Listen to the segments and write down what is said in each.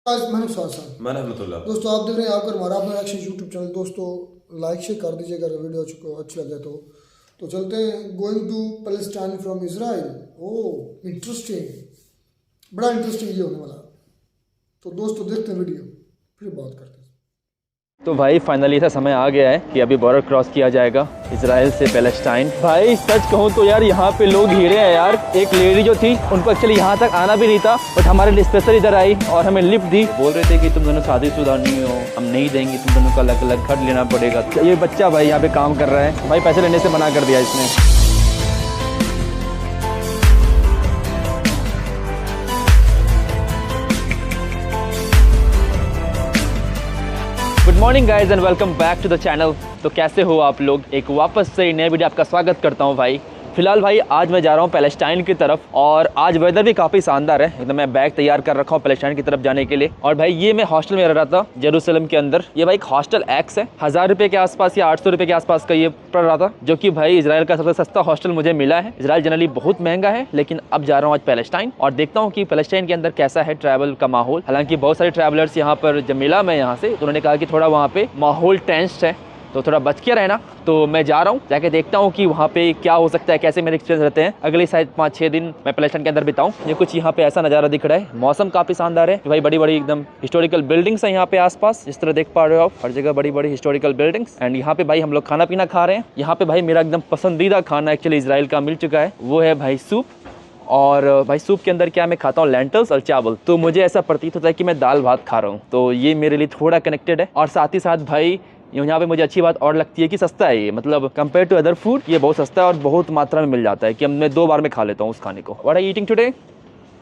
दोस्तों आप देख रहे हैं आपका हमारा अपना एक्शन यूट्यूब चैनल। दोस्तों लाइक शेयर कर दीजिएगा अगर वीडियो को अच्छी लगे तो चलते हैं। Going to Palestine from Israel. Oh interesting, बड़ा इंटरेस्टिंग ये होने वाला। तो दोस्तों देखते हैं वीडियो, फिर बात करते हैं। तो भाई फाइनली ऐसा समय आ गया है कि अभी बॉर्डर क्रॉस किया जाएगा इजराइल से पैलेस्टाइन। भाई सच कहूँ तो यार यहाँ पे लोग हीरे हैं यार। एक लेडी जो थी उनको एक्चुअली यहाँ तक आना भी नहीं था, बट हमारे लिए स्पेशल इधर आई और हमें लिफ्ट दी। बोल रहे थे कि तुम दोनों शादीशुदा नहीं हो, हम नहीं देंगे, तुम दोनों को अलग अलग घर लेना पड़ेगा। ये बच्चा भाई यहाँ पे काम कर रहा है, भाई पैसे लेने से मना कर दिया इसने। Good morning guys and welcome back to the channel. तो कैसे हो आप लोग? एक वापस से नए वीडियो आपका स्वागत करता हूं भाई। फिलहाल भाई आज मैं जा रहा हूं पैलेस्टाइन की तरफ और आज वेदर भी काफ़ी शानदार है। एकदम मैं बैग तैयार कर रखा हूं पैलेस्टाइन की तरफ जाने के लिए। और भाई ये मैं हॉस्टल में रह रहा था जेरूसलम के अंदर। ये भाई एक हॉस्टल एक्स है, 1000 रुपये के आसपास या 800 रुपये के आसपास का ये पड़ रहा था, जो कि भाई इसराइल का सबसे सस्ता हॉस्टल मुझे मिला है। इसराइल जनरली बहुत महंगा है, लेकिन अब जा रहा हूँ आज पैलेस्टाइन और देखता हूँ कि पैलेस्टाइन के अंदर कैसा है ट्रैवल का माहौल। हालांकि बहुत सारे ट्रैवलर्स यहाँ पर जब मिला मैं यहाँ से, तो उन्होंने कहा कि थोड़ा वहाँ पे माहौल टेंस्ड है, तो थोड़ा बच के रहना। तो मैं जा रहा हूँ, जाके देखता हूँ कि वहाँ पे क्या हो सकता है, कैसे मेरे एक्सपीरियंस रहते हैं। अगले शायद 5-6 दिन मैं पैलेस्टाइन के अंदर बिताऊँ। ये कुछ यहाँ पे ऐसा नज़ारा दिख रहा है, मौसम काफ़ी शानदार है भाई। बड़ी बड़ी एकदम हिस्टोरिकल बिल्डिंग्स हैं यहाँ पे आसपास, जिस तरह देख पा रहे हो आप, हर जगह बड़ी बड़ी हिस्टोरिकल बिल्डिंग्स। एंड यहाँ पे भाई हम लोग खाना पीना खा रहे हैं। यहाँ पे भाई मेरा एकदम पसंदीदा खाना एक्चुअली इसराइल का मिल चुका है, वो है भाई सूप। और भाई सूप के अंदर क्या मैं खाता हूँ, लेंटल्स और चावल। तो मुझे ऐसा प्रतीत होता है कि मैं दाल भात खा रहा हूँ, तो ये मेरे लिए थोड़ा कनेक्टेड है। और साथ ही साथ भाई यहाँ पे मुझे अच्छी बात और लगती है कि सस्ता है ये, मतलब कंपेयर टू अदर फूड ये बहुत सस्ता है और बहुत मात्रा में मिल जाता है कि मैं 2 बार में खा लेता हूँ उस खाने को। What are you eating today?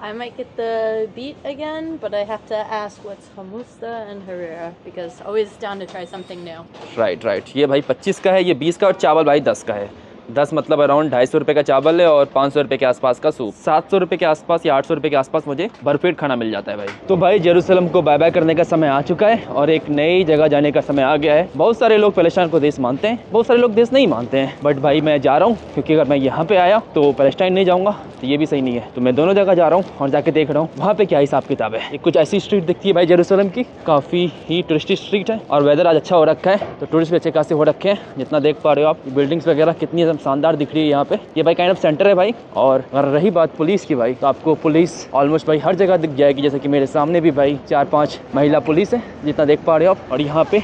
I might get the beet again, but I have to ask what's hamusta and harira because always down to try something new. Right. ये भाई 25 का है, ये 20 का, और चावल भाई 10 का है। 10 मतलब अराउंड 250 रुपये का चावल है और 500 रुपये के आसपास का सूप। 700 रुपये के आसपास या 800 रुपये के आसपास मुझे भरपेट खाना मिल जाता है भाई। तो भाई जेरूसलम को बाय बाय करने का समय आ चुका है और एक नई जगह जाने का समय आ गया है। बहुत सारे लोग पैलेस्टाइन को देश मानते हैं, बहुत सारे लोग देश नहीं मानते हैं, बट भाई मैं जा रहा हूँ क्योंकि अगर मैं यहाँ पे आया तो पैलेस्टाइन नहीं जाऊँगा तो ये भी सही नहीं है। तो मैं दोनों जगह जा रहा हूँ और जाके देख रहा हूँ वहाँ पे क्या हिसाब किताब है। कुछ ऐसी स्ट्रीट दिखती है भाई जेरूसलम की, काफ़ी ही टूरिस्टी स्ट्रीट है और वेदर आज अच्छा हो रखा है, तो टूरिस्ट भी अच्छे खासे हो रखे हैं। जितना देख पा रहे हो आप, बिल्डिंग्स वगैरह कितनी शानदार दिख रही है यहाँ पे। ये भाई काइंड ऑफ सेंटर है भाई। और अगर रही बात पुलिस की भाई, तो आपको पुलिस ऑलमोस्ट भाई हर जगह दिख जाएगी। जैसे कि मेरे सामने भी भाई 4-5 महिला पुलिस है, जितना देख पा रहे हो आप। और यहाँ पे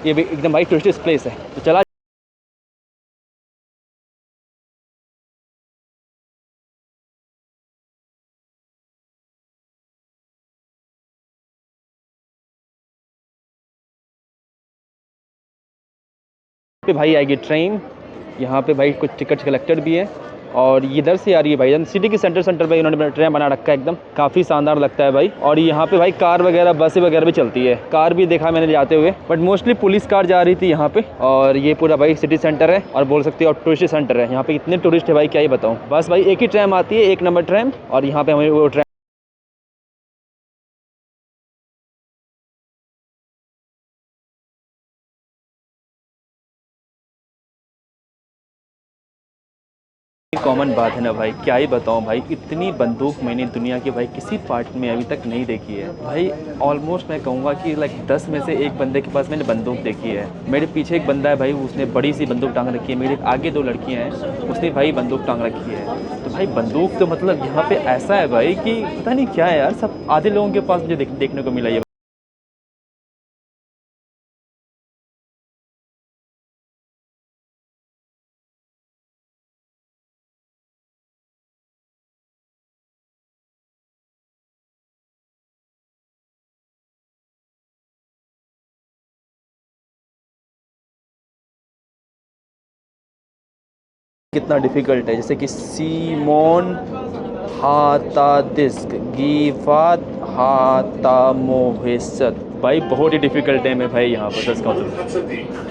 ये भी एकदम भाई टूरिस्ट प्लेस है। तो चला पे भाई आएगी ट्रेन। यहाँ पे भाई कुछ टिकट कलेक्टर भी है और इधर से आ रही है भाई। सिटी के सेंटर पे इन्होंने ट्रेन बना रखा है, एकदम काफ़ी शानदार लगता है भाई। और यहाँ पे भाई कार वगैरह बसें वगैरह भी चलती है। कार भी देखा मैंने जाते हुए, बट मोस्टली पुलिस कार जा रही थी यहाँ पे। और ये पूरा भाई सिटी सेंटर है और बोल सकते हो और टूरिस्ट सेंटर है। यहाँ पे इतने टूरिस्ट है भाई, क्या ही बताऊँ। बस भाई एक ही ट्रेन आती है, 1 नंबर ट्रेन, और यहाँ पे हमें वो ट्रेन कॉमन बात है ना भाई, क्या ही बताऊं भाई। इतनी बंदूक मैंने दुनिया के भाई किसी पार्ट में अभी तक नहीं देखी है भाई। ऑलमोस्ट मैं कहूँगा कि लाइक 10 में से 1 बंदे के पास मैंने बंदूक देखी है। मेरे पीछे एक बंदा है भाई, उसने बड़ी सी बंदूक टांग रखी है। मेरे आगे 2 लड़कियाँ हैं, उसने भाई बंदूक टांग रखी है। तो भाई बंदूक तो मतलब यहाँ पे ऐसा है भाई कि पता नहीं क्या है यार, सब आधे लोगों के पास मुझे देखने को मिला ये। कितना डिफ़िकल्ट है, जैसे कि सीमोन हातादिस्क गीफात हातामोहिसत, भाई बहुत ही डिफ़िकल्ट है मैं भाई यहाँ पर दस का।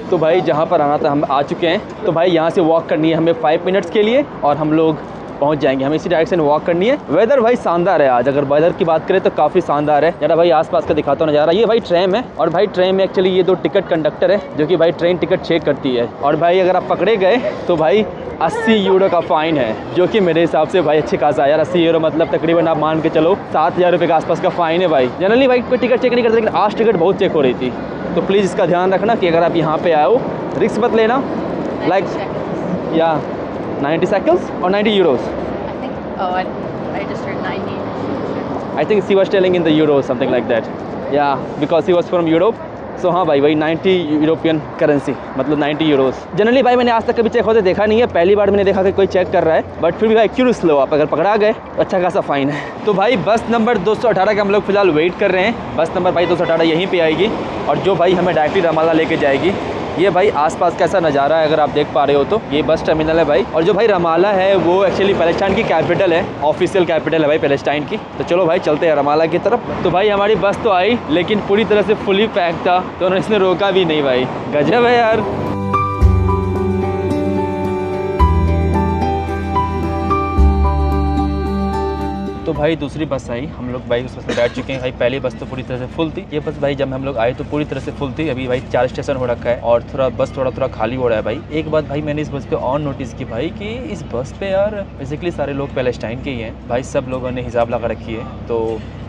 तो भाई जहाँ पर आना था हम आ चुके हैं। तो भाई यहाँ से वॉक करनी है हमें 5 मिनट्स के लिए और हम लोग पहुंच जाएंगे। हमें इसी डायरेक्शन वॉक करनी है। वेदर भाई शानदार है आज, अगर वेदर की बात करें तो काफ़ी शानदार है। जरा भाई आसपास का दिखाता हूँ नज़ारा। ये भाई ट्रेन है और भाई ट्रेन में एक्चुअली ये 2 टिकट कंडक्टर है जो कि भाई ट्रेन टिकट चेक करती है। और भाई अगर आप पकड़े गए तो भाई 80 यूरो का फ़ाइन है, जो कि मेरे हिसाब से भाई अच्छी खासा है यार। 80 यूरो मतलब तकरीबन आप मान के चलो 7,000 रुपये के आसपास का फ़ाइन है भाई। जनरली भाई कोई टिकट चेक नहीं करते, लेकिन आज टिकट बहुत चेक हो रही थी। तो प्लीज़ इसका ध्यान रखना कि अगर आप यहाँ पे आए हो रिस्क मत लेना। लाइक या 90 सेकंड्स और 90 Euros. I just heard 90. I think she was telling in the euros, something like that. Yeah, because he was from Europe. So हाँ भाई 90 यूरोपियन करेंसी मतलब 90 यूरोस। जनरली भाई मैंने आज तक कभी चेक होते देखा नहीं है, पहली बार मैंने देखा कि कोई चेक कर रहा है। बट फिर भी भाई क्यों रिस्क लो, आप अगर पकड़ा गए तो अच्छा खासा फाइन है। तो भाई बस नंबर 218 का हम लोग फिलहाल वेट कर रहे हैं। बस नंबर भाई 218 यहीं पे आएगी और जो भाई हमें डायरेक्टली रमाला लेके जाएगी। ये भाई आसपास कैसा नज़ारा है अगर आप देख पा रहे हो तो ये बस टर्मिनल है भाई। और जो भाई रमाला है वो एक्चुअली पैलेस्टाइन की कैपिटल है, ऑफिशियल कैपिटल है भाई पैलेस्टाइन की। तो चलो भाई चलते हैं रमाला की तरफ। तो भाई हमारी बस तो आई लेकिन पूरी तरह से फुली पैक था, तो इसने रोका भी नहीं भाई। गजब है यार। तो भाई दूसरी बस आई, हम लोग भाई उस बस में बैठ चुके हैं भाई। पहली बस तो पूरी तरह से फुल थी, ये बस भाई जब हम लोग आए तो पूरी तरह से फुल थी। अभी भाई 4 स्टेशन हो रखा है और बस थोड़ा खाली हो रहा है भाई। एक बात भाई मैंने इस बस पे और नोटिस की भाई कि इस बस पे यार बेसिकली सारे लोग पैलेस्टाइन के ही हैं भाई, सब लोगों ने हिजाब लगा रखी है। तो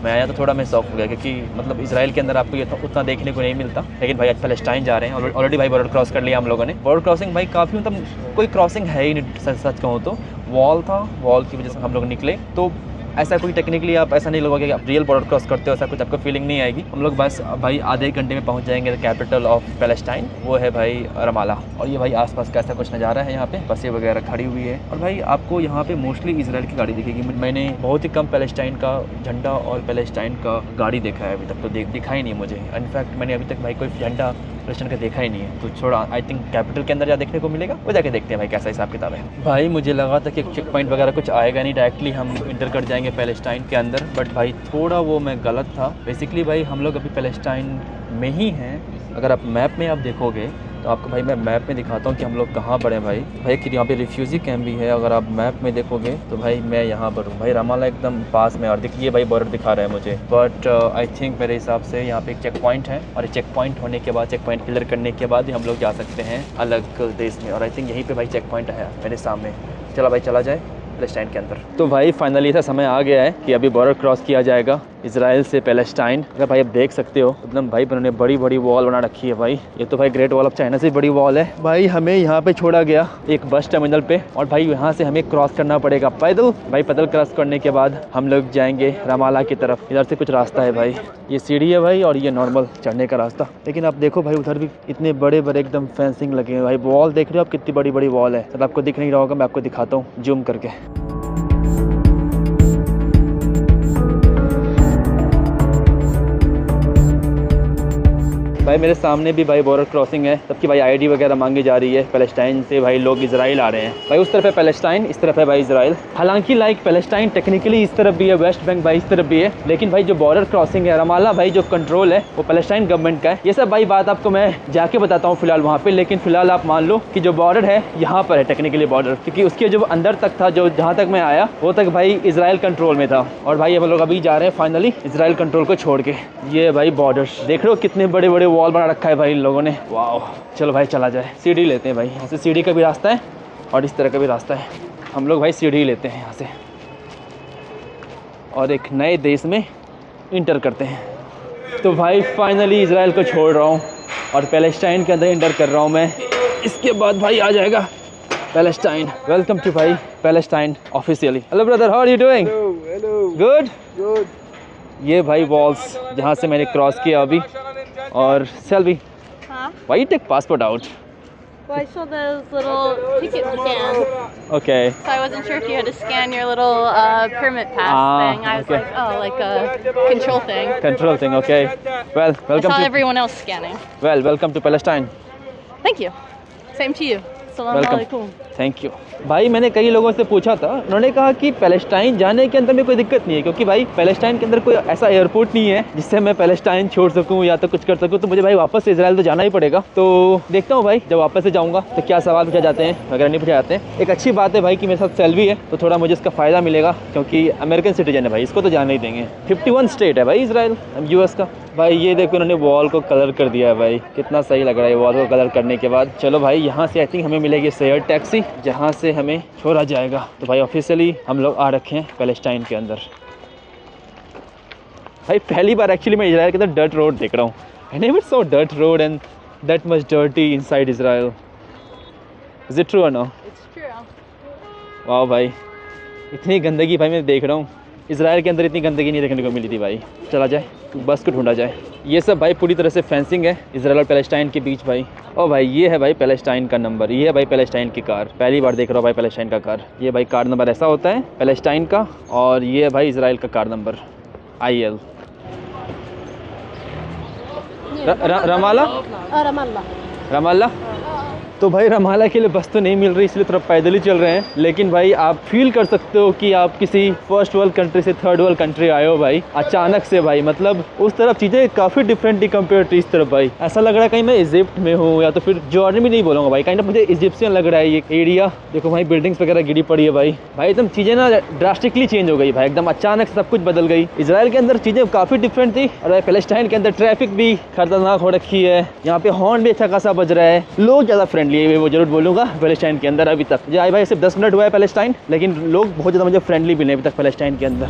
मैं आया तो थोड़ा मैं शौक हो गया क्योंकि मतलब इजराइल के अंदर आपको ये उतना देखने को नहीं मिलता, लेकिन भाई आज पैलेस्टाइन जा रहे हैं। ऑलरेडी भाई बॉर्डर क्रॉस कर लिया हम लोगों ने। बॉर्डर क्रॉसिंग भाई काफ़ी मतलब कोई क्रॉसिंग है ही नहीं, सच कहूँ तो वॉल था, वॉल की वजह से हम लोग निकले। तो ऐसा कोई टेक्निकली आप ऐसा नहीं लगोगे कि आप रियल बॉर्डर क्रॉस करते हो, ऐसा कुछ आपको फीलिंग नहीं आएगी। हम लोग बस भाई आधे घंटे में पहुंच जाएंगे कैपिटल ऑफ पैलेस्टाइन, वो है भाई रमाला। और ये भाई आसपास का ऐसा कुछ नज़ारा है, यहाँ पे बसें वगैरह खड़ी हुई है। और भाई आपको यहाँ पे मोस्टली इजराइल की गाड़ी दिखेगी। मैंने बहुत ही कम पैलेस्टाइन का झंडा और पैलेस्टाइन का गाड़ी देखा है अभी तक, तो दिखा ही नहीं मुझे। इनफैक्ट मैंने अभी तक भाई कोई झंडा पैलेस्टाइन का देखा ही नहीं है। तो छोड़ा, आई थिंक कैपिटल के अंदर जा देखने को मिलेगा, वो जाके देखते हैं भाई कैसा हिसाब किताब है। भाई मुझे लगा था कि चेक पॉइंट वगैरह कुछ आएगा नहीं, डायरेक्टली हम इंटर कर जाएंगे पैलेस्टाइन के अंदर, बट भाई थोड़ा वो मैं गलत था। बेसिकली भाई हम लोग अभी पैलेस्टाइन में ही हैं। अगर आप मैप में आप देखोगे तो आपको भाई मैं मैप में दिखाता हूँ कि हम लोग कहाँ पर हैं भाई। भाई कि यहाँ पे रिफ्यूजी कैंप भी है, अगर आप मैप में देखोगे तो भाई मैं यहाँ पर हूँ भाई। रमाला एकदम पास में और देखिए भाई बॉर्डर दिखा रहा है मुझे। बट आई थिंक मेरे हिसाब से यहाँ पे एक चेक पॉइंट है और चेक पॉइंट होने के बाद, चेक पॉइंट क्लियर करने के बाद ही हम लोग जा सकते हैं अलग देश में। और आई थिंक यहीं पर भाई चेक पॉइंट है मेरे सामने। चला भाई चला जाए पैलेस्टाइन के अंदर। तो भाई फाइनली ऐसा समय आ गया है कि अभी बॉर्डर क्रॉस किया जाएगा इजराइल से पैलेस्टाइन। अगर भाई आप देख सकते हो एकदम भाई उन्होंने बड़ी बड़ी वॉल बना रखी है भाई। ये तो भाई ग्रेट वॉल ऑफ चाइना से बड़ी वॉल है भाई। हमें यहाँ पे छोड़ा गया एक बस टर्मिनल पे और भाई यहाँ से हमें क्रॉस करना पड़ेगा पैदल। भाई पैदल क्रॉस करने के बाद हम लोग जाएंगे रमाला की तरफ। इधर से कुछ रास्ता है भाई, ये सीढ़ी है भाई और ये नॉर्मल चढ़ने का रास्ता। लेकिन आप देखो भाई उधर भी इतने बड़े बड़े एकदम फेंसिंग लगे हैं भाई। वॉल देख रहे हो आप कितनी बड़ी बड़ी वॉल है। तो आपको दिख नहीं रहा होगा, मैं आपको दिखाता हूँ जूम करके। भाई मेरे सामने भी भाई बॉर्डर क्रॉसिंग है, सबकी भाई आईडी वगैरह मांगी जा रही है। पैलेस्टाइन से भाई लोग इजराइल आ रहे हैं भाई। उस तरफ है पैलेस्टाइन, इस तरफ है भाई इजराइल। हालांकि लाइक पैलेस्टाइन टेक्निकली इस तरफ भी है, वेस्ट बैंक भाई इस तरफ भी है, लेकिन भाई जो बॉर्डर क्रॉसिंग है रमाला भाई जो कंट्रोल है वो पैलेस्टाइन गवर्नमेंट का है। ये सब भाई बात आपको मैं जाके बताता हूँ फिलहाल वहाँ पे। लेकिन फिलहाल आप मान लो कि जो बॉर्डर है यहाँ पर है टेक्निकली बॉर्डर, क्योंकि उसके जो अंदर तक था, जो जहाँ तक मैं आया वो तक भाई इजराइल कंट्रोल में था। और भाई हम लोग अभी जा रहे हैं फाइनली इजराइल कंट्रोल को छोड़ के। ये भाई बॉर्डर देख रहे हो कितने बड़े बड़े वॉल बना रखा है भाई लोगों ने। वाह, चलो भाई चला जाए। सीढ़ी लेते हैं भाई, यहाँ से सीढ़ी का भी रास्ता है और इस तरह का भी रास्ता है। हम लोग भाई सीढ़ी लेते हैं यहाँ से और एक नए देश में इंटर करते हैं। तो भाई फाइनली इजराइल को छोड़ रहा हूँ और पैलेस्टाइन के अंदर इंटर कर रहा हूँ मैं। इसके बाद भाई आ जाएगा पैलेस्टाइन। वेलकम टू भाई Palestine officially. Hello brother, how are you doing? Hello. Good Good. ये भाई वॉल्स जहाँ से मैंने क्रॉस किया अभी। और Selvi, Huh? why you take passport out? Well, I saw those little ticket scan, Okay. so I wasn't sure if you had to scan your little permit pass thing. I was okay. like, oh, like a control thing. Control thing, okay. Well, I welcome saw to everyone else scanning. welcome to Palestine. Thank you. Same to you. Assalamu welcome, alaikum. Thank you. भाई मैंने कई लोगों से पूछा था, उन्होंने कहा कि पैलेस्टाइन जाने के अंदर में कोई दिक्कत नहीं है, क्योंकि भाई पैलेस्टाइन के अंदर कोई ऐसा एयरपोर्ट नहीं है जिससे मैं पैलेस्टाइन छोड़ सकूं या तो कुछ कर सकूं, तो मुझे भाई वापस से इजराइल तो जाना ही पड़ेगा। तो देखता हूँ भाई, जब वापस से जाऊँगा तो क्या सवाल पूछा जाते हैं वगैरह नहीं पूछा जाते हैं। एक अच्छी बात है भाई कि मेरे साथ सैलरी है, तो थोड़ा मुझे इसका फ़ायदा मिलेगा, क्योंकि अमेरिकन सिटीजन है भाई, इसको तो जाने ही देंगे। 51 स्टेट है भाई इजराइल US का। भाई ये देखो इन्होंने वॉल को कलर कर दिया है भाई, कितना सही लग रहा है वॉल को कलर करने के बाद। चलो भाई यहाँ से आई थिंक हमें मिलेगी शेयर टैक्सी, जहाँ से हमें छोड़ा जाएगा। तो भाई ऑफिशियली हम लोग आ रखे हैं पैलेस्टाइन के अंदर। भाई पहली बार एक्चुअली मैं इजराइल के अंदर डर्ट रोड देख रहा हूँ। I never saw dirt road and that much dirty inside Israel. Is it true और नो? It's true. वाह भाई, इतनी गंदगी भाई मैं देख रहा हूँ। इजराइल के अंदर इतनी गंदगी नहीं देखने को मिली थी भाई। चला जाए, बस को ढूंढा जाए। ये सब भाई पूरी तरह से फेंसिंग है इजराइल और पैलेस्टाइन के बीच भाई। ओ भाई ये है भाई पैलेस्टाइन का नंबर, ये है भाई पैलेस्टाइन की कार। पहली बार देख रहा हूँ भाई पैलेस्टाइन का कार। ये भाई कार नंबर ऐसा होता है पैलेस्टाइन का, और ये है भाई इजराइल का car number IL। Ramala Ramala. तो भाई रमाला के लिए बस तो नहीं मिल रही, इसलिए थोड़ा पैदल ही चल रहे हैं। लेकिन भाई आप फील कर सकते हो कि आप किसी फर्स्ट वर्ल्ड कंट्री से थर्ड वर्ल्ड कंट्री आए हो भाई, अचानक से भाई। मतलब उस तरफ चीज़ें काफ़ी डिफरेंट ही कम्पेयर टू इस तरफ भाई। ऐसा लग रहा है कहीं मैं इजिप्ट में हूँ, या तो फिर जॉर्डन भी नहीं बोलूँगा भाई, कहीं ना मुझे इजिप्शियन लग रहा है ये एरिया। देखो भाई बिल्डिंग्स वगैरह गिरी पड़ी है भाई। भाई एकदम चीज़ें ना ड्रास्टिकली चेंज हो गई भाई, एकदम अचानक से सब कुछ बदल गई। इजराइल के अंदर चीज़ें काफ़ी डिफरेंट थी, और पैलेस्टाइन के अंदर ट्रैफिक भी खतरनाक हो रखी है। यहाँ पे हॉर्न भी अच्छा खासा बज रहा है। लोग ज़्यादा फ्रेंडली है, वो जरूर बोलूँगा पैलेस्टाइन के अंदर। अभी तक जाए भाई सिर्फ 10 मिनट हुआ है पैलेस्टाइन, लेकिन लोग बहुत ज़्यादा मुझे फ्रेंडली मिले अभी तक पैलेस्टाइन के अंदर।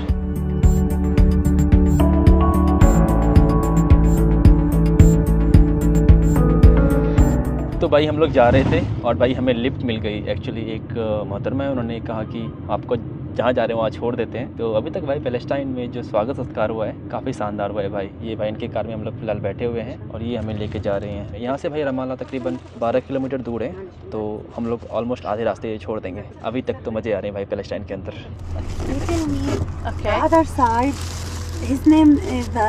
तो भाई हम लोग जा रहे थे और भाई हमें लिफ्ट मिल गई। एक्चुअली एक मोहतरमा है, उन्होंने कहा कि आपको जहाँ जा रहे हैं वहाँ छोड़ देते हैं। तो अभी तक भाई पैलेस्टाइन में जो स्वागत सत्कार हुआ है काफ़ी शानदार हुआ है भाई। ये भाई इनके कार में हम लोग फिलहाल बैठे हुए हैं और ये हमें लेके जा रहे हैं। यहाँ से भाई रमाला तकरीबन 12 किलोमीटर दूर है, तो हम लोग ऑलमोस्ट आधे रास्ते छोड़ देंगे। अभी तक तो मज़े आ रहे हैं भाई पैलेस्टाइन के अंदर। Okay. The other side, his name is the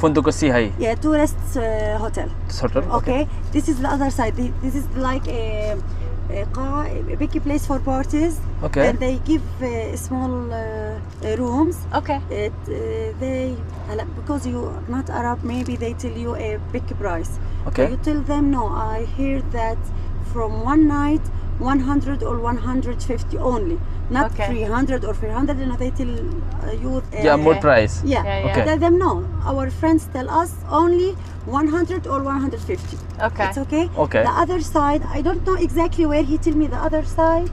फुंदुक Sihai Yeah, tourist hotel. Hotel. Okay. This is the other side. This is like a big place for parties. Okay. And they give small rooms. Okay. Because you are not Arab, maybe they tell you a big price. Okay. You tell them no. I hear that from one night 100 or 150 only, not Okay. 300 or 400. You know, they tell you. या मोर price. Yeah. Yeah, yeah. Okay. Tell them no. Our friends tell us only 100 or 150. Okay. It's okay. Okay. The other side, I don't know exactly where he tell me the other side.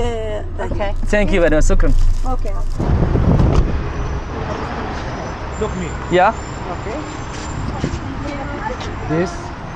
the Okay. Thank you very much, शुक्रन। Okay. Look me. या This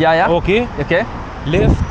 या Okay. Okay Left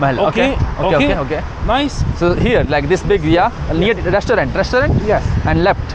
महल। Okay. Okay okay. Nice. So here, like this big, yeah, near restaurant, Yes. and left.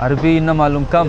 अरबी न मालूम कम।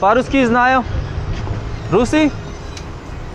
पारुski знаю। रूसी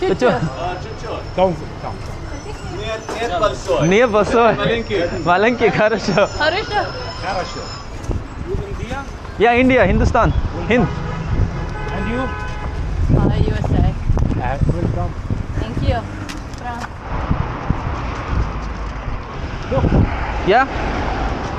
चुचो Come. не босой маленький хорошо। Harisha. Хорошо. You India? या India Hindustan Hind. And you? USA. Welcome. Thank you. Look. या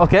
okay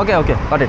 okay okay got it.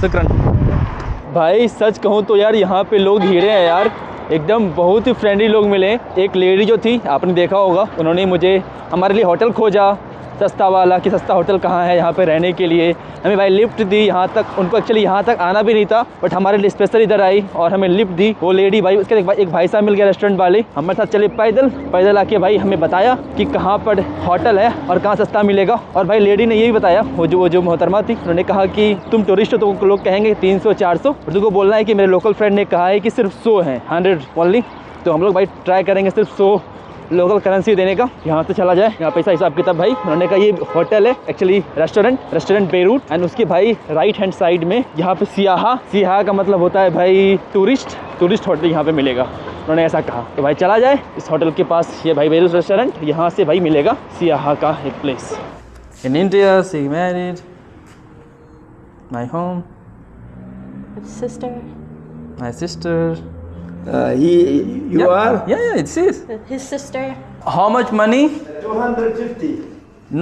शुक्रन। भाई सच कहूँ तो यार यहाँ पे लोग हीरे हैं यार, एकदम बहुत ही फ्रेंडली लोग मिले। एक लेडी जो थी आपने देखा होगा, उन्होंने मुझे हमारे लिए होटल खोजा सस्ता वाला, कि सस्ता होटल कहाँ है यहाँ पे रहने के लिए। हमें भाई लिफ्ट दी यहाँ तक। उनको एक्चुअली यहाँ तक आना भी नहीं था, बट हमारे लिए स्पेशल इधर आई और हमें लिफ्ट दी वो लेडी भाई। उसके एक भाई साहब मिल गया रेस्टोरेंट वाले, हमारे साथ चले पैदल आके भाई हमें बताया कि कहाँ पर होटल है और कहाँ सस्ता मिलेगा। और भाई लेडी ने यही बताया, वो जो मोहतरमा थी, उन्होंने कहा कि तुम टूरिस्ट हो तो लोग कहेंगे 300-400, और तुमको बोलना है कि मेरे लोकल फ्रेंड ने कहा है कि सिर्फ 100 है, 100 ओनली। तो हम लोग भाई ट्राई करेंगे सिर्फ 100 लोकल करेंसी देने का। यहाँ से चला जाए, यहाँ पैसा हिसाब किताब भाई। उन्होंने कहा ये होटल है, एक्चुअली रेस्टोरेंट बेरूट, एंड उसके भाई राइट हैंड साइड में यहाँ पे सियाहा का मतलब होता है भाई टूरिस्ट होटल यहाँ पे मिलेगा, उन्होंने ऐसा कहा। तो भाई चला जाए इस होटल के पास, ये भाई बेरूट रेस्टोरेंट, यहाँ से भाई मिलेगा सियाहा का एक place. In India she married my home, my sister. You are? Yeah, it is. His sister. How much money? 250.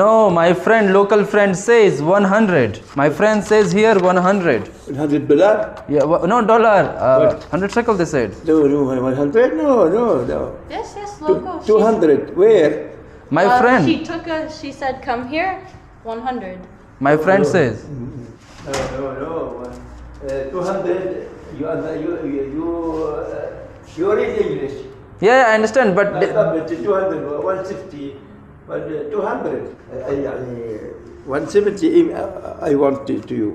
No, my friend, local friend says 100. My friend says here 100. $100? Yeah, no dollar. 100 shekel they said. No, 100? No. Yes, local. 200. Where? My friend. She said come here, 100. My friend says. No. 200. You read English. Yeah, I understand, but 200, 160, but 200. 170. I want to you.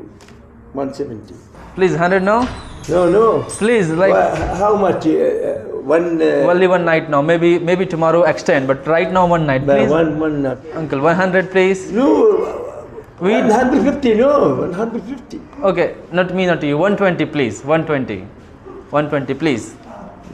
170. please 100 no. No. Please, like How much? only one night now. Maybe tomorrow extend, but right now one night, please. One not. Uncle, 100 please. No. We 150. No. 150. okay, not me, not you. 120 please. 120 please.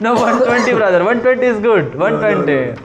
No, 120 brother. 120 is good. 120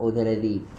130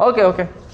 Okay.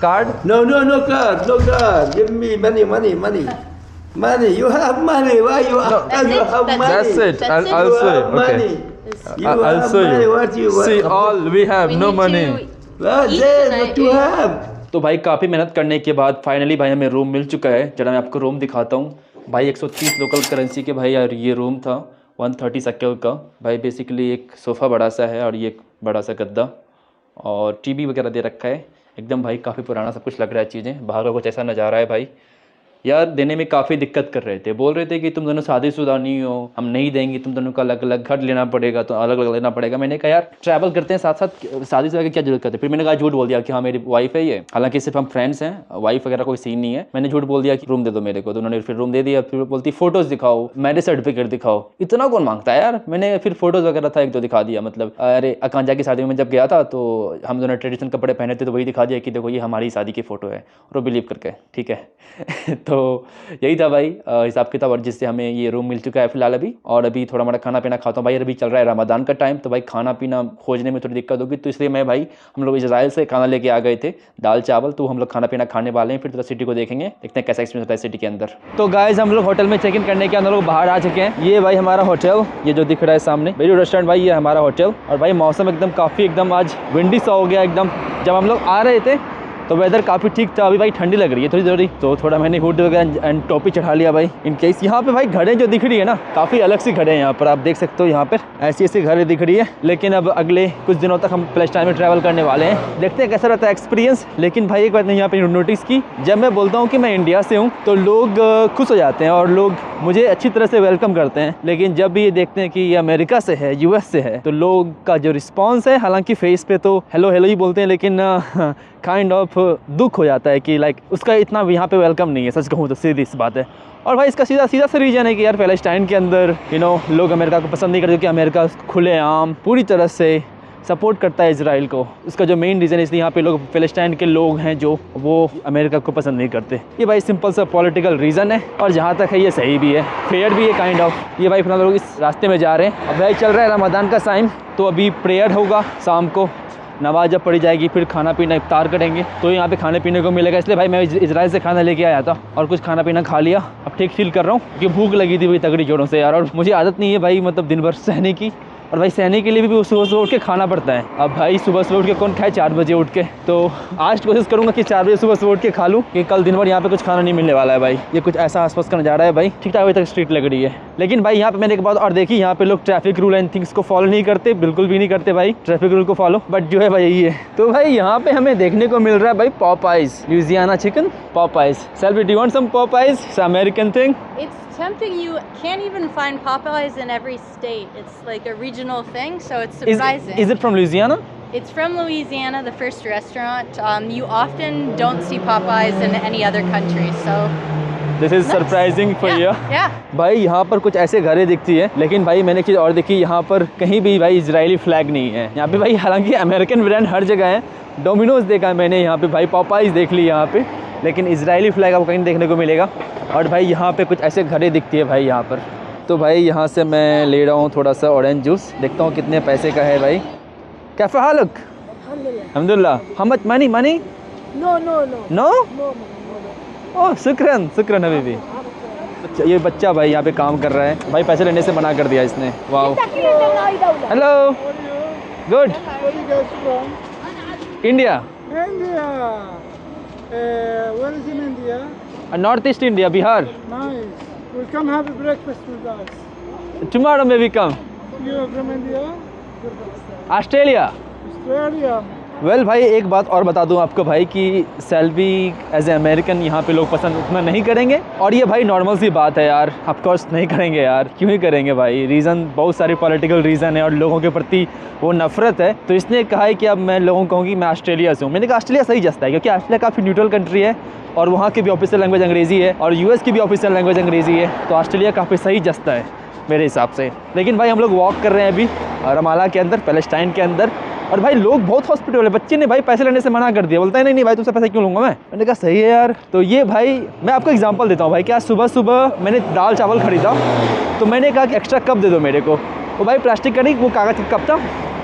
Card. No card. Give me money. You have money. Why you have money? That's it. I'll You show you. have Okay. money. You I'll have show money. you. What you want? See, all we have We no need money. Well, Eat then tonight, what you eat. have? तो भाई काफ़ी मेहनत करने के बाद finally भाई हमें room मिल चुका है। चलो मैं आपको रूम दिखाता हूँ भाई। 130 लोकल करेंसी के भाई यार ये रूम था 130 शक्ल का भाई। बेसिकली एक सोफ़ा बड़ा सा है और ये एक बड़ा सा गद्दा और टीवी वगैरह दे रखा है एकदम भाई। काफ़ी पुराना सब कुछ लग रहा है चीज़ें। बाहर का कुछ ऐसा नज़ारा है भाई। यार देने में काफ़ी दिक्कत कर रहे थे, बोल रहे थे कि तुम दोनों शादीशुदा नहीं हो, हम नहीं देंगे, तुम दोनों का अलग अलग घर लेना पड़ेगा, तो अलग अलग लेना पड़ेगा। मैंने कहा यार ट्रैवल करते हैं साथ साथ, शादीशुदा की क्या जरूरत करते। फिर मैंने कहा झूठ बोल दिया कि हाँ मेरी वाइफ है ये, हालांकि सिर्फ हम फ्रेंड्स हैं, वाइफ वगैरह कोई सीन नहीं है। मैंने झूठ बोल दिया कि रूम दे दो मेरे को, तो उन्होंने फिर रूम दे दिया। फिर बोलती फ़ोटोज़ दिखाओ, मैरिज सर्टिफिकेट दिखाओ। इतना कौन मांगता है यार। मैंने फिर फ़ोटोज़ वगैरह था एक दो दिखा दिया। मतलब अरे अकांजा की शादी में जब गया था तो हम दोनों ट्रेडिशनल कपड़े पहने थे, तो वही दिखा दिया कि देखो ये हमारी शादी की फ़ोटो है, और वो बिलीव करके ठीक है। तो यही था भाई हिसाब किताब, और जिससे हमें ये रूम मिल चुका है फिलहाल अभी। और अभी थोड़ा मोड़ा खाना पीना खाता हूँ भाई। अभी चल रहा है रमज़ान का टाइम, तो भाई खाना पीना खोजने में थोड़ी दिक्कत होगी, तो इसलिए मैं भाई हम लोग इजराइल से खाना लेके आ गए थे, दाल चावल। तो हम लोग खाना पीना खाने वाले हैं, फिर थोड़ा सिटी को देखेंगे, देखते हैं कैसा एक्सपीरियंस होता है सिटी के अंदर। तो गाइस हम लोग होटल में चेक इन करने के अंदर लोग बाहर आ चुके हैं। ये भाई हमारा होटल, ये जो दिख रहा है सामने बेरूट रेस्टोरेंट भाई, ये हमारा होटल। और भाई मौसम एकदम काफ़ी एकदम आज विंडी सा हो गया एकदम। जब हम लोग आ रहे थे तो वेदर काफ़ी ठीक था, अभी भाई ठंडी लग रही है थोड़ी, तो थोड़ा मैंने हुड वगैरह एंड टोपी चढ़ा लिया भाई इन केस। यहाँ पे भाई घड़ें जो दिख रही है ना, काफ़ी अलग सी घड़ें हैं यहाँ पर, आप देख सकते हो। यहाँ पर ऐसी ऐसी घड़ें दिख रही है। लेकिन अब अगले कुछ दिनों तक हम पैलेस्टाइन में ट्रैवल करने वाले हैं, देखते हैं कैसा रहता है एक्सपीरियंस। लेकिन भाई एक बात नहीं यहाँ पर नोटिस की, जब मैं बोलता हूँ कि मैं इंडिया से हूँ तो लोग खुश हो जाते हैं और लोग मुझे अच्छी तरह से वेलकम करते हैं। लेकिन जब भी ये देखते हैं कि ये अमेरिका से है, US से है, तो लोग का जो रिस्पॉन्स है, हालांकि फेस पे तो हेलो हेलो ही बोलते हैं, लेकिन काइंड ऑफ दुख हो जाता है कि लाइक उसका इतना यहाँ पे वेलकम नहीं है। सच कहूँ तो सीधी सी बात है। और भाई इसका सीधा सा रीज़न है कि यार पैलेस्टाइन के अंदर लोग अमेरिका को पसंद नहीं करते, क्योंकि अमेरिका खुलेआम पूरी तरह से सपोर्ट करता है इजराइल को। उसका जो मेन रीज़न है, इसलिए यहाँ पे लोग पैलेस्टाइन के लोग हैं जो वो अमेरिका को पसंद नहीं करते। ये भाई सिंपल सा पॉलिटिकल रीज़न है, और जहाँ तक है ये सही भी है, फेयर भी है काइंड ऑफ। ये भाई फिलहाल लोग इस रास्ते में जा रहे हैं। अब भाई चल रहा है रमज़ान का टाइम, तो अभी प्रेयर होगा शाम को, नमाज जब पढ़ी जाएगी, फिर खाना पीना इफ्तार करेंगे, तो यहाँ पे खाने पीने को मिलेगा। इसलिए भाई मैं इजराइल से खाना लेके आया था और कुछ खाना पीना खा लिया। अब ठीक फील कर रहा हूँ, क्योंकि भूख लगी थी भाई तगड़ी जोरों से यार, और मुझे आदत नहीं है भाई मतलब दिन भर सहने की। और भाई सहने के लिए भी सुबह सुबह उठ के खाना पड़ता है। अब भाई सुबह सुबह उठ के कौन खाए 4 बजे उठ के, तो आज कोशिश करूँगा कि 4 बजे सुबह उठ के खा लूँ कि कल दिन भर यहाँ पे कुछ खाना नहीं मिलने वाला है भाई। ये कुछ ऐसा आसपास का नज़ारा है भाई, ठीक ठाक अभी तक स्ट्रीट लग रही है। लेकिन भाई यहाँ पे मैंने एक बात और देखी, यहाँ पे लोग ट्रैफिक रूल एंड थिंग्स को फॉलो नहीं करते, बिल्कुल भी नहीं करते भाई ट्रैफिक रूल को फॉलो, बट जो है भाई यही है। तो भाई यहाँ पे हमें देखने को मिल रहा है भाई Popeyes, Louisiana chicken Popeyes. Selfie, do you want some Popeyes? It's American thing. It's tempting. You can't even find Popeyes in every state. It's like a regional thing, so it's surprising. Is it from Louisiana? It's from Louisiana, the first restaurant. You often don't see Popeyes in any other country, so This is surprising for you. yeah. भाई यहाँ पर कुछ ऐसे घरें दिखती है, लेकिन भाई मैंने एक चीज़ और देखी, यहाँ पर कहीं भी भाई इजरायली फ्लैग नहीं है यहाँ पे भाई। हालांकि अमेरिकन ब्रांड हर जगह है, डोमिनोज देखा है मैंने यहाँ पे, भाई पॉपाइज देख ली यहाँ पे, लेकिन इजरायली फ्लैग आपको कहीं देखने को मिलेगा। और भाई यहाँ पे कुछ ऐसे घरें दिखती है भाई यहाँ पर। तो भाई यहाँ से मैं ले रहा हूँ थोड़ा सा ऑरेंज जूस, देखता हूँ कितने पैसे का है भाई। कैफे हालक? अल्हम्दुलिल्लाह। How much money? Money? No. Oh शुक्रन शुक्रन हबीबी। ये बच्चा भाई यहाँ पे काम कर रहा है भाई, पैसे लेने से मना कर दिया इसने। वाह। Hello, good. India. Where is in India? North east India, Bihar. Nice. We'll come have a breakfast with us. Tomorrow में भी कम। You are from India? Australia. Australia. Well भाई एक बात और बता दूं आपको भाई कि सेल्फी एज ए अमेरिकन यहाँ पे लोग पसंद उतना नहीं करेंगे, और ये भाई नॉर्मल सी बात है यार, ऑफ कोर्स नहीं करेंगे यार, क्यों ही करेंगे भाई। रीज़न बहुत सारे पॉलिटिकल रीज़न है और लोगों के प्रति वो नफरत है। तो इसने कहा है कि अब मैं लोगों को कहूँ कि मैं ऑस्ट्रेलिया से हूँ। मैंने कहा ऑस्ट्रेलिया सही जस्ता है, क्योंकि ऑस्ट्रेलिया काफ़ी न्यूट्रल कंट्री है और वहाँ की भी ऑफिशियल लैंग्वेज अंग्रेज़ी है और यूएस की भी ऑफिशियल लैंग्वेज अंग्रेज़ी है, तो ऑस्ट्रेलिया काफ़ी सही जस्ता है मेरे हिसाब से। लेकिन भाई हम लोग वॉक कर रहे हैं अभी रमाला के अंदर, पैलेस्टाइन के अंदर, और भाई लोग बहुत हॉस्पिटल है। बच्चे ने भाई पैसे लेने से मना कर दिया, बोलता है नहीं नहीं भाई तुमसे पैसे क्यों लूँगा मैं। मैंने कहा सही है यार। तो ये भाई मैं आपको एग्जांपल देता हूँ भाई, क्या सुबह सुबह मैंने दाल चावल खरीदा, तो मैंने कहा कि एक्स्ट्रा कप दे दो मेरे को। वो भाई प्लास्टिक का नहीं, वो कागज़ का कप था।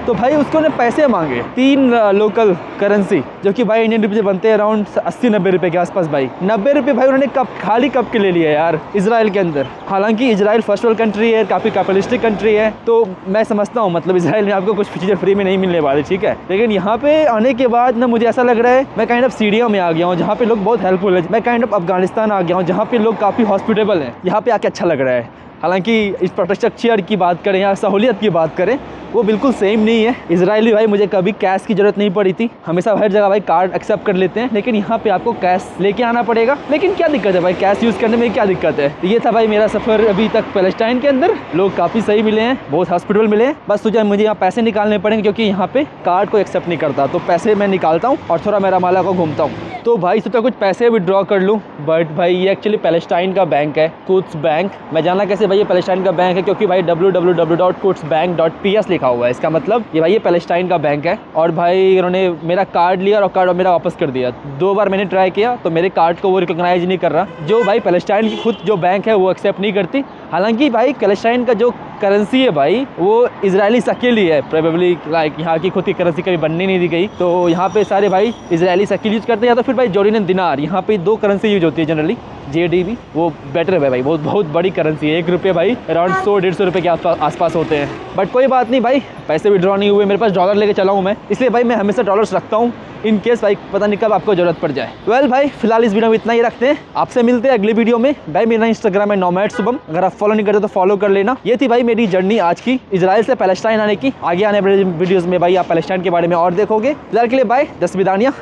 तो भाई उसको ने पैसे मांगे 3 लोकल करेंसी, जो कि भाई इंडियन रुपये से बनते हैं अराउंड 80-90 रुपये के आसपास भाई। 90 रुपये भाई उन्होंने कप, खाली कप के ले लिए यार इजराइल के अंदर। हालांकि इजराइल फर्स्ट वर्ल्ड कंट्री है, काफ़ी कैपिटलिस्टिक कंट्री है, तो मैं समझता हूँ मतलब इजराइल में आपको कुछ चीज़ें फ्री में नहीं मिलने वाली, ठीक है। लेकिन यहाँ पे आने के बाद ना मुझे ऐसा लग रहा है मैं काइंड ऑफ सीरिया में आ गया हूँ, जहाँ पे लोग बहुत हेल्पफुल है। मैं काइंड ऑफ अफगानिस्तान आ गया हूँ, जहाँ पे लोग काफ़ी हॉस्पिटेबल हैं। यहाँ पे आके अच्छा लग रहा है। हालांकि इंफ्रास्ट्रक्चर की बात करें या सहूलियत की बात करें, वो बिल्कुल सेम नहीं है। इजरायली भाई मुझे कभी कैश की ज़रूरत नहीं पड़ी थी, हमेशा हर जगह भाई कार्ड एक्सेप्ट कर लेते हैं, लेकिन यहाँ पे आपको कैश लेके आना पड़ेगा। लेकिन क्या दिक्कत है भाई, कैश यूज़ करने में क्या दिक्कत है। ये था भाई मेरा सफ़र अभी तक पैलेस्टाइन के अंदर। लोग काफ़ी सही मिले हैं, बहुत हॉस्पिटल मिले हैं, बस मुझे यहाँ पैसे निकालने पड़ेंगे क्योंकि यहाँ पे कार्ड को एक्सेप्ट नहीं करता। तो पैसे मैं निकालता हूँ और थोड़ा मैं रमाला को घूमता हूँ। तो भाई सोचा कुछ पैसे विड्रॉ कर लूँ, बट भाई ये एक्चुअली पैलेस्टाइन का बैंक है, कुड्स बैंक। मैं जाना कैसे भाई ये पैलेस्टाइन का बैंक है, क्योंकि भाई www.qudsbank.ps लिखा हुआ है। इसका मतलब ये भाई ये पैलेस्टाइन का बैंक है। और भाई उन्होंने मेरा कार्ड लिया और कार्ड मेरा वापस कर दिया। 2 बार मैंने ट्राई किया तो मेरे कार्ड को वो रिकॉग्नाइज नहीं कर रहा, जो भाई पैलेस्टाइन की खुद जो बैंक है वो एक्सेप्ट नहीं करती। हालांकि भाई पैलेस्टाइन का जो करेंसी है भाई वो इजरायली शकील है, प्रोबेबली लाइक यहाँ की खुद की करेंसी कभी बननी नहीं दी गई, तो यहाँ पे सारे भाई इजरायली शकील यूज़ करते हैं, या तो फिर भाई जोर्डन दिनार। यहाँ पे 2 करेंसी यूज होती है जनरली, JDB वो बेटर है भाई, बहुत बड़ी करेंसी है। 1 रुपये भाई अराउंड 100-150 रुपये के आसपास होते हैं। बट कोई बात नहीं भाई, पैसे विड्रॉ नहीं हुए, मेरे पास डॉलर लेके चला हूँ मैं, इसलिए भाई मैं हमेशा डॉलर्स रखता हूँ इन केस भाई पता नहीं कब आपको ज़रूरत पड़ जाए। वेल भाई फिलहाल इस वीडियो में इतना ही रखते हैं, आपसे मिलते हैं अगली वीडियो में। भाई मेरा इंस्टाग्राम है नोमैड शुभम, अगर आप फॉलो नहीं करते तो फॉलो कर लेना। ये थी भाई मेरी जर्नी आज की इजराइल से पैलेस्टाइन आने की। आगे आने वाले वीडियोज़ में भाई आप पैलेस्टाइन के बारे में और देखोगे। फिलहाल के लिए बाय, 10 विदानियाँ,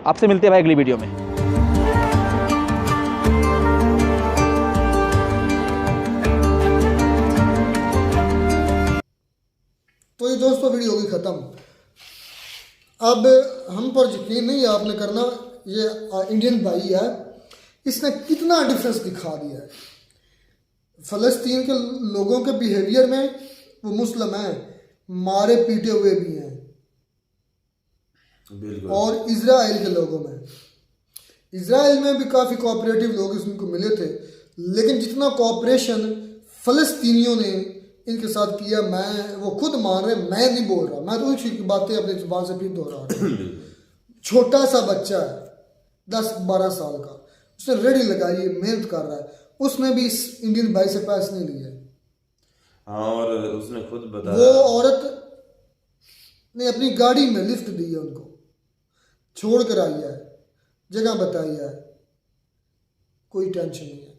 आपसे मिलते हैं भाई अगली वीडियो में। तो ये दोस्तों वीडियो होगी ख़त्म। अब हम पर यकीन नहीं आपने करना, ये इंडियन भाई है, इसने कितना डिफरेंस दिखा दिया है फ़लस्तीन के लोगों के बिहेवियर में। वो मुस्लिम हैं, मारे पीटे हुए भी हैं, और इजराइल के लोगों में, इजराइल में भी काफ़ी कोऑपरेटिव लोग इसको मिले थे, लेकिन जितना कोऑपरेशन फ़लस्तीनियों ने इनके साथ किया, मैं वो खुद मान रहे, मैं नहीं बोल रहा, मैं तो उसी की बातें अपनी जुबान से फिर दोहरा रहा हूँ। छोटा सा बच्चा है 10-12 साल का, उसने रेडी लगाई है, मेहनत कर रहा है, उसने भी इस इंडियन भाई से पैसे नहीं लिए। हाँ, और उसने खुद वो बताया। औरत ने अपनी गाड़ी में लिफ्ट दी है, उनको छोड़ कर आई है, जगह बताई है, कोई टेंशन नहीं है।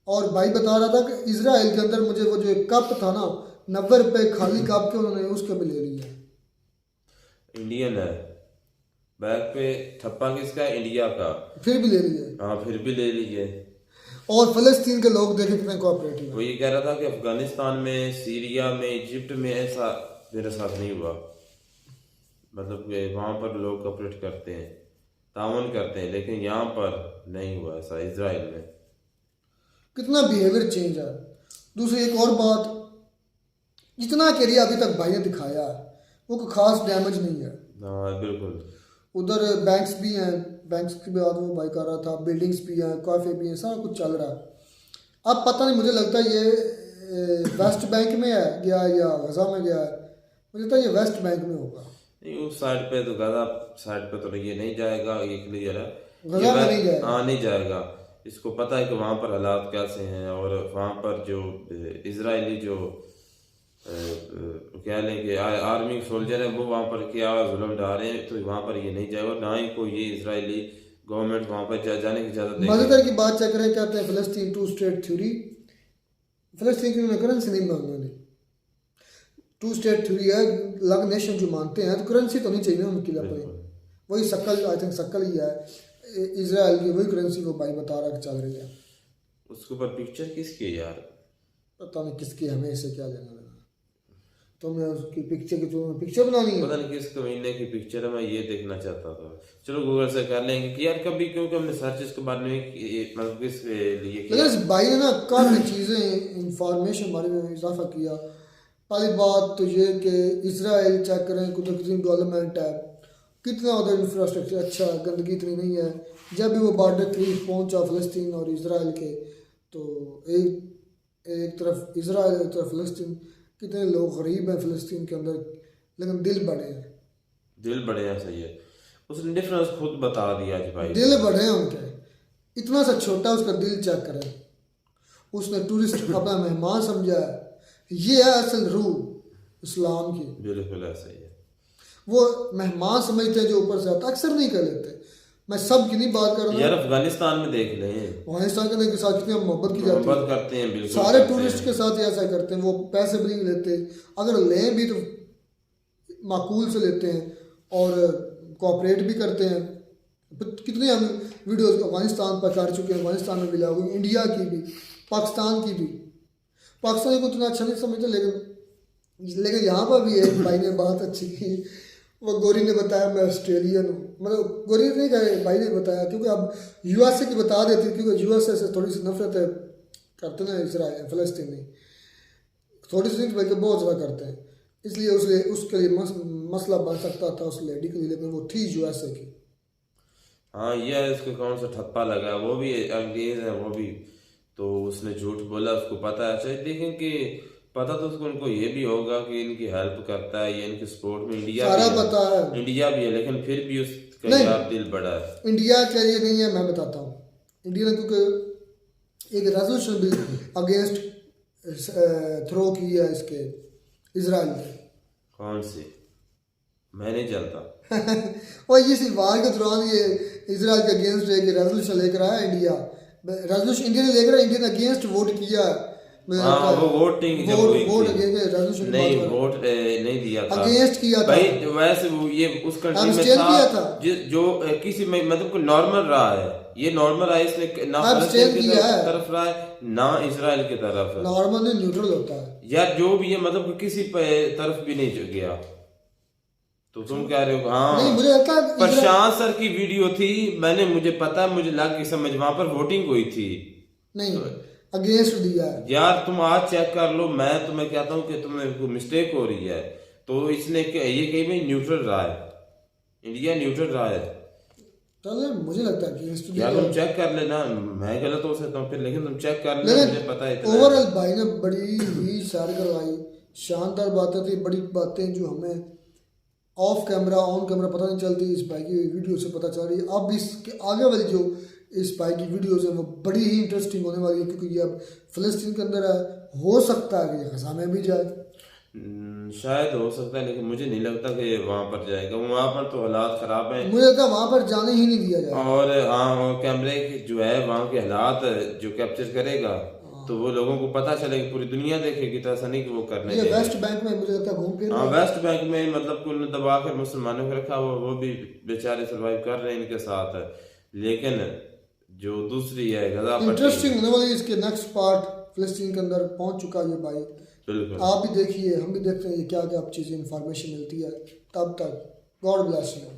और भाई बता रहा था कि इजराइल के अंदर मुझे वो जो एक कप था ना, 90 रुपए खाली कप के उन्होंने उसके भी ले लिया। इंडियन है, बैग पे ठप्पा किसका है? इंडिया का। फिर भी ले लिए। हाँ, फिर भी ले लीजिए। और फलस्तीन के लोग देखे कितने कोऑपरेटिव वो है। ये कह रहा था कि अफगानिस्तान में, सीरिया में, इजिप्ट में ऐसा मेरे साथ नहीं हुआ, मतलब कि वहाँ पर लोग कोऑपरेट करते हैं, ताउन करते हैं, लेकिन यहाँ पर नहीं हुआ ऐसा इजराइल में। कितना बिहेवियर चेंज है। दूसरी एक और बात, जितना एरिया अभी तक भाई ने दिखाया वो कोई खास डैमेज नहीं है। हाँ बिल्कुल। उधर बैंक्स भी हैं, बैंक्स की बात वो भाई कर रहा था, बिल्डिंग्स भी हैं, काफ़े भी हैं, सारा कुछ चल रहा है। अब पता नहीं, मुझे लगता है ये वेस्ट बैंक में है गया या गजा में गया है, मुझे लगता है ये वेस्ट बैंक में होगा। नहीं, उस साइड पे तो गजा साइड पे तो ये नहीं जाएगा, ये क्लियर है। गजा में नहीं जाएगा। हाँ, नहीं जाएगा। इसको पता है कि वहाँ पर हालात कैसे हैं, और वहाँ पर जो इजरायली जो क्या लेंगे आर्मी सोल्जर है वो वहाँ पर क्या जुल्म डाल रहे हैं, तो वहाँ पर ये नहीं जाएगा, ना ही कोई ये इजरायली गवर्नमेंट वहाँ पर जाने की इजाज़त देगी। मजेदार की बात चेक करें, कहते हैं फलस्तीन 2 स्टेट थ्योरी। फलस्तीन की उन्होंने करेंसी नहीं मांगनी, 2 स्टेट थ्योरी है, अलग नेशन जो मानते हैं तो करेंसी तो नहीं चाहिए ना उनके लिए। वही शक्ल, आई थिंक शक्ल ही है इजराइल की, वही करेंसी को भाई बता रहा कि चल रही है। उसके ऊपर पिक्चर किसकी है यार? पता नहीं किसकी, हमें इससे क्या लेना देना। तुम्हें उसकी पिक्चर की, तुम्हें पिक्चर बनानी है, पता नहीं किस महीने की पिक्चर है, मैं ये देखना चाहता था। चलो गूगल से कर लेंगे कि यार कभी, क्योंकि हमने सर्च इसके बारे में मतलब किस लिए किया। लेकिन इस भाई ने ना काफ़ी चीज़ें इंफॉर्मेशन हमारे में इजाफा किया। पहली बात तो ये कि इजराइल चेक करें कितनी डेवलपमेंट है, कितना उधर इंफ्रास्ट्रक्चर अच्छा, गंदगी इतनी नहीं है। जब भी वो बॉर्डर करीब पहुंचा फ़लस्तीन और इजराइल के, तो एक तरफ इजराइल एक तरफ फ़लस्तीन, कितने लोग गरीब हैं फ़लस्तीन के अंदर, लेकिन दिल बड़े हैं। दिल बड़े हैं, सही है। उसने डिफरेंस खुद बता दिया आज भाई। दिल बड़े हैं उनके, इतना सा छोटा उसका दिल चेक करें। उसने टूरिस्ट अपना मेहमान समझा है। ये है असल रूह इस्लाम की। बिल्कुल ऐसा ही है। वो मेहमान समझते हैं जो ऊपर से आता, अक्सर नहीं कर लेते। मैं सब की नहीं बात कर रहा यार हूँ, अफगानिस्तान में देख लें, अफगानिस्तान के साथ कितनी मोहब्बत की जाती मोहब्बत है, करते हैं, बिल्कुल सारे करते टूरिस्ट हैं। के साथ ही ऐसा करते हैं। वो पैसे भी नहीं लेते, अगर लें भी तो माकूल से लेते हैं और कोऑपरेट भी करते हैं। कितने हम वीडियोस अफगानिस्तान पर कर चुके हैं, अफगानिस्तान में भी लागू, इंडिया की भी, पाकिस्तान की भी। पाकिस्तान को इतना अच्छा नहीं समझते, लेकिन यहाँ पर भी एक भाई ने बात अच्छी की। वो गोरी ने बताया मैं ऑस्ट्रेलियन हूँ, मतलब गोरी नहीं कहे, भाई ने बताया, क्योंकि अब यूएसए की बता देती, क्योंकि यूएसए से थोड़ी सी नफरत है करते हैं इसराइल फ़लस्तीनी, थोड़ी सी बल्कि बहुत ज़्यादा करते हैं, इसलिए उसके लिए मसला बन सकता था उस लेडी के लिए, लेकिन वो थी यूएसए की। हाँ, ये इसको कौन सा ठप्पा लगा, वो भी अंग्रेज है, वो भी तो उसने झूठ बोला, उसको पता है। अच्छा देखें कि पता तो उसको उनको ये भी होगा कि इनकी हेल्प करता है, ये इनके सपोर्ट में इंडिया सारा भी पता है, इंडिया भी है, लेकिन फिर भी उसका यार दिल बड़ा है। इंडिया के लिए नहीं है, मैं बताता हूँ। इंडिया ने क्योंकि एक रेजोल्यूशन भी अगेंस्ट थ्रो की है इसके इजराइल के। कौन सी? मैं नहीं जानता। और इसी वार के दौरान ये इजराइल के अगेंस्ट एक रेजोल्यूशन लेकर आया इंडिया। रेजोल्यूशन इंडिया ने लेकर इंडिया ने अगेंस्ट वोट किया। हाँ, वो वोटिंग जब हुई वोट थी, रेजोल्यूशन नहीं वोट नहीं दिया था, अगेंस्ट किया था भाई। वैसे वो ये उस कंट्री में था जो किसी में मतलब को नॉर्मल रहा है, ये नॉर्मल है, इसने ना फलस्तीन की तरफ रहा है ना इजराइल की तरफ। नॉर्मल नहीं, न्यूट्रल होता है यार, जो भी है मतलब किसी तरफ भी नहीं गया। तो तुम कह रहे हो? हाँ, नहीं, मुझे लगता है प्रशांत सर की वीडियो थी, मुझे पता है, मुझे लग के समझ वहां पर वोटिंग हुई थी। नहीं, अगेंस्ट दिया है। यार तुम आज चेक कर लो, मैं तुम्हें कहता हूँ कि तुम्हें मिस्टेक हो रही है। तो इसने ये कही भाई न्यूट्रल रहा है, इंडिया न्यूट्रल रहा है। चलो, मुझे लगता है अगेंस्ट दिया। यार तुम चेक कर लेना, मैं गलत हो सकता हूँ फिर, लेकिन तुम चेक कर लेना, मुझे पता है। ओवरऑल भाई ने बड़ी ही सैर करवाई, शानदार बातें थी, बड़ी बातें जो हमें ऑफ कैमरा ऑन कैमरा पता नहीं चलती, इस भाई की वीडियो से पता चल रही है। अब इसके आगे वाली जो इस भाई की वीडियोज़ है वो बड़ी ही इंटरेस्टिंग होने वाली है, क्योंकि ये अब फ़लस्तीन के अंदर है, हो सकता है कि ये गज़ा में भी जाए। शायद हो सकता है, लेकिन मुझे नहीं लगता कि वहाँ पर जाएगा। वहाँ पर तो हालात ख़राब हैं, मुझे लगता है वहाँ पर जाने ही नहीं दिया जाए। और हाँ, कैमरे की जो है वहाँ के हालात जो कैप्चर करेगा तो वो लोगों को पता चलेगा, पूरी दुनिया देखेगी, तो ऐसा नहीं कि वो करने ये देगा। वेस्ट बैंक में मुझे लगता है घूम फिर हाँ, वेस्ट बैंक में मतलब कुल दबा कर मुसलमानों को रखा हुआ, वो भी बेचारे सर्वाइव कर रहे हैं इनके साथ। लेकिन जो दूसरी है गजा पट्टी, इंटरेस्टिंग होने वाली। इसके नेक्स्ट पार्ट फ़लस्तीन के अंदर पहुंच चुका है ये भाई, बिल्कुल आप भी देखिए, हम भी देखते हैं ये क्या क्या चीज़ें इंफॉर्मेशन मिलती है। तब तक गॉड ब्लेस यू।